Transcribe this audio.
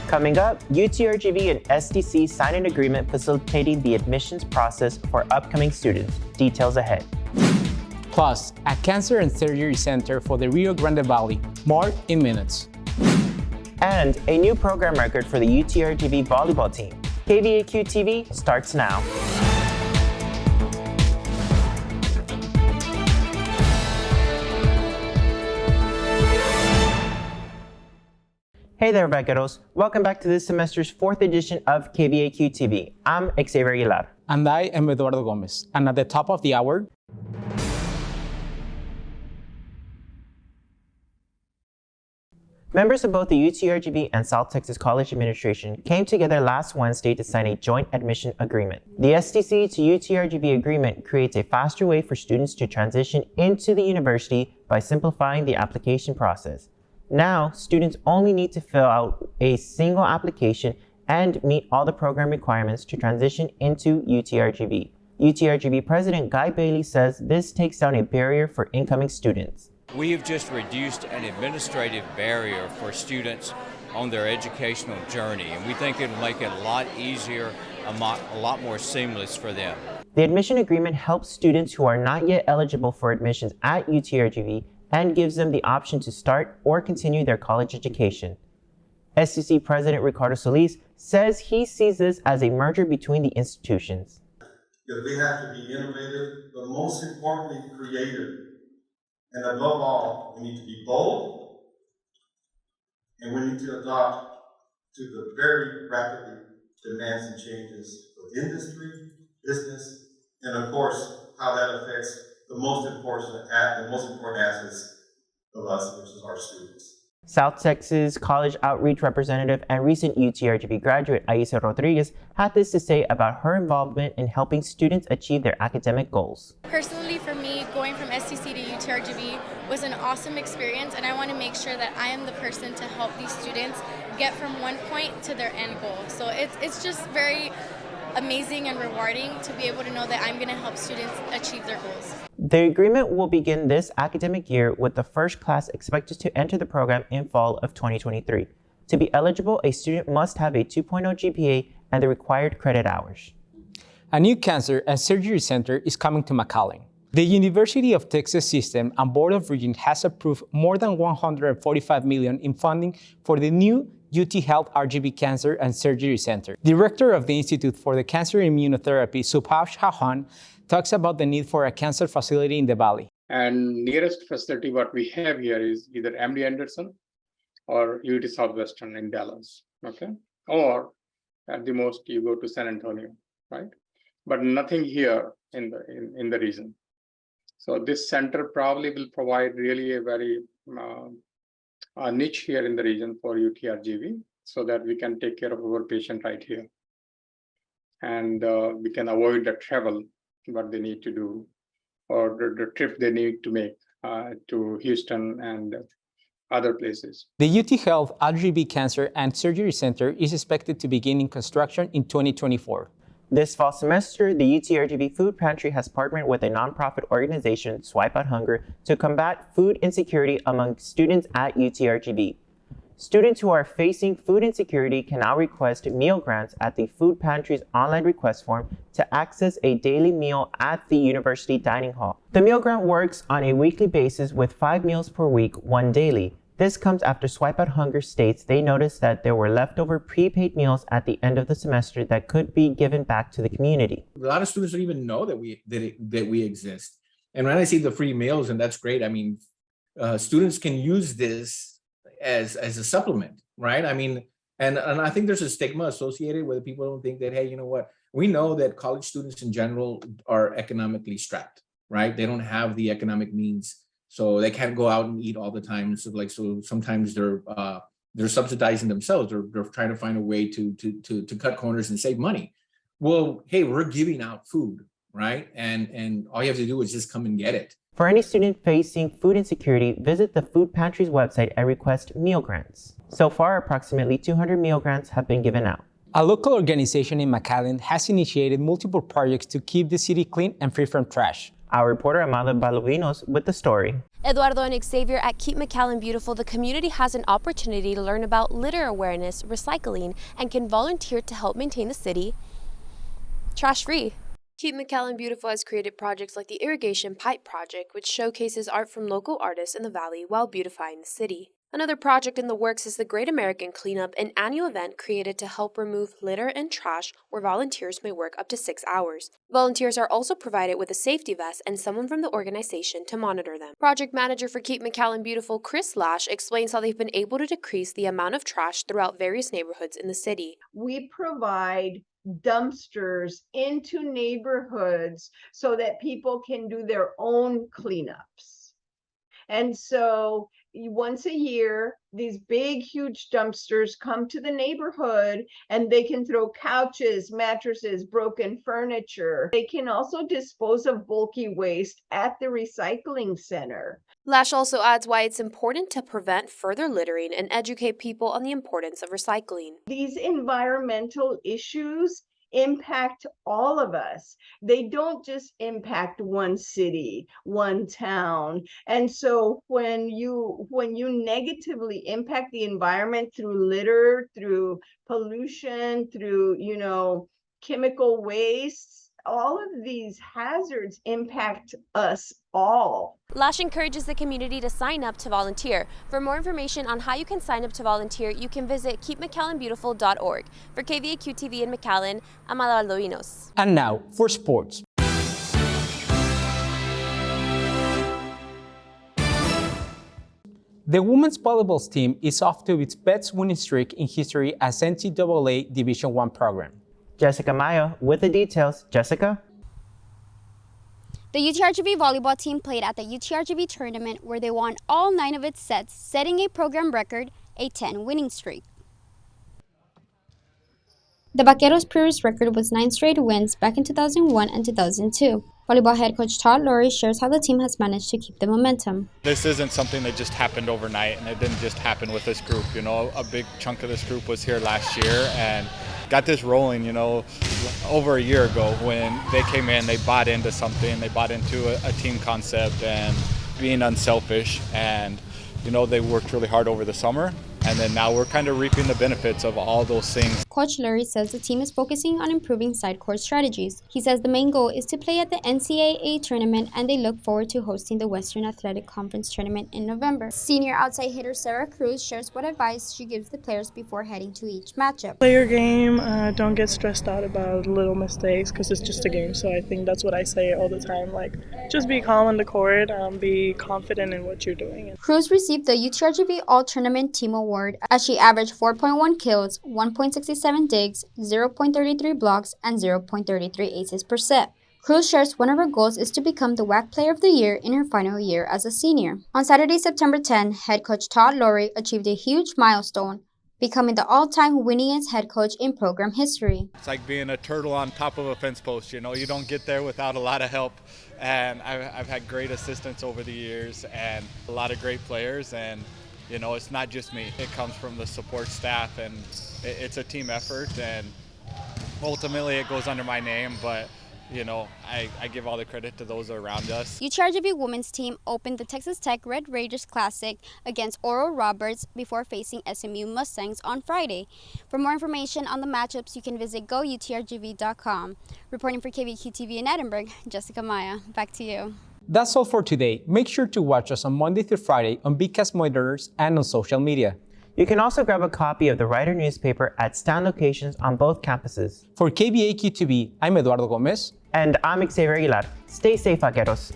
Coming up, UTRGV and STC sign an agreement facilitating the admissions process for upcoming students. Details ahead. Plus, a cancer and surgery center for the Rio Grande Valley. More in minutes. And a new program record for the UTRGV volleyball team. KVAQ-TV starts now. Hey there, vaqueros. Welcome back to this semester's 4th edition of KVAQ-TV. I'm Xavier Aguilar. And I am Eduardo Gomez. And at the top of the hour, members of both the UTRGV and South Texas College Administration came together last Wednesday to sign a joint admission agreement. The STC to UTRGV agreement creates a faster way for students to transition into the university by simplifying the application process. Now, students only need to fill out a single application and meet all the program requirements to transition into UTRGV. UTRGV President Guy Bailey says this takes down a barrier for incoming students. We have just reduced an administrative barrier for students on their educational journey, and we think it'll make it a lot easier, a lot more seamless for them. The admission agreement helps students who are not yet eligible for admissions at UTRGV and gives them the option to start or continue their college education. STC President Ricardo Solis says he sees this as a merger between the institutions. We have to be innovative, but most importantly, creative. And above all, we need to be bold, and we need to adapt to the very rapidly demands and changes of industry, business, and of course, how that affects the most important assets of us, which is our students. South Texas College Outreach Representative and recent UTRGV graduate Aisa Rodriguez had this to say about her involvement in helping students achieve their academic goals. Personally, for me, going from STC to UTRGV was an awesome experience, and I want to make sure that I am the person to help these students get from one point to their end goal. So it's just very amazing and rewarding to be able to know that I'm going to help students achieve their goals. The agreement will begin this academic year with the first class expected to enter the program in fall of 2023. To be eligible, a student must have a 2.0 GPA and the required credit hours. a new cancer and surgery center is coming to McAllen. The University of Texas System and Board of Regents has approved more than $145 million in funding for the new UTRGV Cancer and Surgery Center. Director of the Institute for the Cancer Immunotherapy, Subhash Chauhan, talks about the need for a cancer facility in the Valley. And nearest facility what we have here is either MD Anderson or UT Southwestern in Dallas, okay? Or at the most you go to San Antonio, right? But nothing here in the region. So this center probably will provide really a very a niche here in the region for UTRGV so that we can take care of our patient right here. And we can avoid the travel, what they need to do, or the trip they need to make to Houston and other places. The UT Health RGV Cancer and Surgery Center is expected to begin in construction in 2024. This fall semester, the UTRGV Food Pantry has partnered with a nonprofit organization, Swipe Out Hunger, to combat food insecurity among students at UTRGV. Students who are facing food insecurity can now request meal grants at the Food Pantry's online request form to access a daily meal at the university dining hall. The meal grant works on a weekly basis with 5 meals per week, 1 daily. This comes after Swipe Out Hunger states they noticed that there were leftover prepaid meals at the end of the semester that could be given back to the community. A lot of students don't even know that we exist. And when I see the free meals, and that's great, I mean, students can use this as a supplement, right? I mean, and I think there's a stigma associated with people don't think that, hey, you know what? We know that college students in general are economically strapped, right? They don't have the economic means. So they can't go out and eat all the time. So sometimes they're subsidizing themselves. They're trying to find a way to cut corners and save money. Well, hey, we're giving out food, right? And all you have to do is just come and get it. For any student facing food insecurity, visit the Food Pantry's website and request meal grants. So far, approximately 200 meal grants have been given out. A local organization in McAllen has initiated multiple projects to keep the city clean and free from trash. Our reporter Amanda Balovinos with the story. Eduardo and Xavier at Keep McAllen Beautiful, the community has an opportunity to learn about litter awareness, recycling, and can volunteer to help maintain the city trash-free. Keep McAllen Beautiful has created projects like the Irrigation Pipe Project, which showcases art from local artists in the valley while beautifying the city. Another project in the works is the Great American Cleanup, an annual event created to help remove litter and trash where volunteers may work up to 6 hours. Volunteers are also provided with a safety vest and someone from the organization to monitor them. Project manager for Keep McAllen Beautiful, Chris Lash, explains how they've been able to decrease the amount of trash throughout various neighborhoods in the city. We provide dumpsters into neighborhoods so that people can do their own cleanups. And so once a year, these big, huge dumpsters come to the neighborhood and they can throw couches, mattresses, broken furniture. They can also dispose of bulky waste at the recycling center. Lash also adds why it's important to prevent further littering and educate people on the importance of recycling. These environmental issues impact all of us. They don't just impact one city, one town. And so when you negatively impact the environment through litter, through pollution, through, chemical wastes, all of these hazards impact us all. Lash encourages the community to sign up to volunteer. For more information on how you can sign up to volunteer, you can visit keepmcallenbeautiful.org. For KVAQ-TV in McAllen, I'm Amanda Balovinos. And now for sports. The women's volleyball team is off to its best winning streak in history as NCAA Division I program. Jessica Maya with the details. Jessica? The UTRGV volleyball team played at the UTRGV tournament where they won all 9 of its sets, setting a program record, a 10 winning streak. The Vaqueros' previous record was 9 straight wins back in 2001 and 2002. Volleyball head coach Todd Laurie shares how the team has managed to keep the momentum. This isn't something that just happened overnight, and it didn't just happen with this group. A big chunk of this group was here last year and got this rolling, over a year ago when they came in. They bought into something. They bought into a team concept and being unselfish, and they worked really hard over the summer. And then now we're kind of reaping the benefits of all those things. Coach Lurie says the team is focusing on improving side court strategies. He says the main goal is to play at the NCAA tournament, and they look forward to hosting the Western Athletic Conference tournament in November. Senior outside hitter Sarah Cruz shares what advice she gives the players before heading to each matchup. Play your game, don't get stressed out about little mistakes because it's just a game. So I think that's what I say all the time. Just be calm on the court, be confident in what you're doing. Cruz received the UTRGV All-Tournament Team Award as she averaged 4.1 kills, 1.67 digs, 0.33 blocks, and 0.33 aces per set. Cruz shares one of her goals is to become the WAC Player of the Year in her final year as a senior. On Saturday, September 10, head coach Todd Laurie achieved a huge milestone, becoming the all-time winningest head coach in program history. It's like being a turtle on top of a fence post. You don't get there without a lot of help. And I've had great assistants over the years and a lot of great players. And it's not just me. It comes from the support staff, and it's a team effort, and ultimately it goes under my name, but I give all the credit to those around us. UTRGV women's team opened the Texas Tech Red Raiders Classic against Oral Roberts before facing SMU Mustangs on Friday. For more information on the matchups, you can visit goutrgv.com. Reporting for KVAQ-TV in Edinburgh, Jessica Maya. Back to you. That's all for today. Make sure to watch us on Monday through Friday on Bcast Monitors and on social media. You can also grab a copy of the Writer newspaper at stand locations on both campuses. For KVAQ-TV, I'm Eduardo Gomez. And I'm Xavier Aguilar. Stay safe, vaqueros.